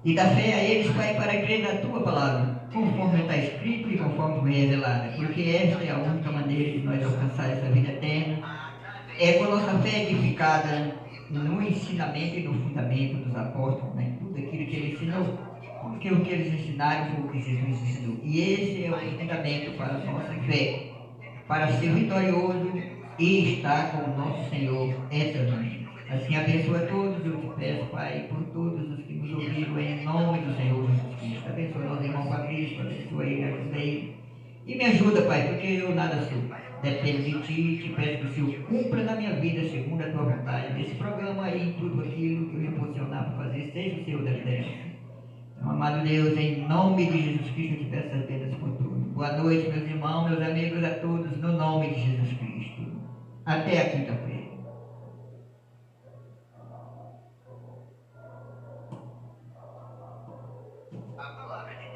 e dá fé a eles, Pai, para crer na Tua palavra, conforme está escrito e conforme foi revelada, porque esta é a única maneira de nós alcançar essa vida eterna, é com a nossa fé edificada no ensinamento e no fundamento dos apóstolos, né? Tudo aquilo que ele ensinou. Porque o que eles ensinaram foi o que Jesus ensinou. E esse é o fundamento para a nossa fé, para ser vitorioso e estar com o nosso Senhor eternamente. Assim abençoa todos, eu te peço, Pai, por todos os que nos ouviram, em nome do Senhor Jesus Cristo. Abençoa nosso irmão Fabrício, abençoa ele, abençoe. E me ajuda, Pai, porque eu nada sou. Dependo de Ti, te peço que o Senhor cumpra na minha vida, segundo a Tua vontade, nesse programa aí, tudo aquilo que eu me posicionar para fazer, seja o Senhor da liderança. Então, amado Deus, em nome de Jesus Cristo, eu te peço as bênçãos por tudo. Boa noite, meus irmãos, meus amigos, a todos, no nome de Jesus Cristo. Até a quinta-feira. A palavra de Deus.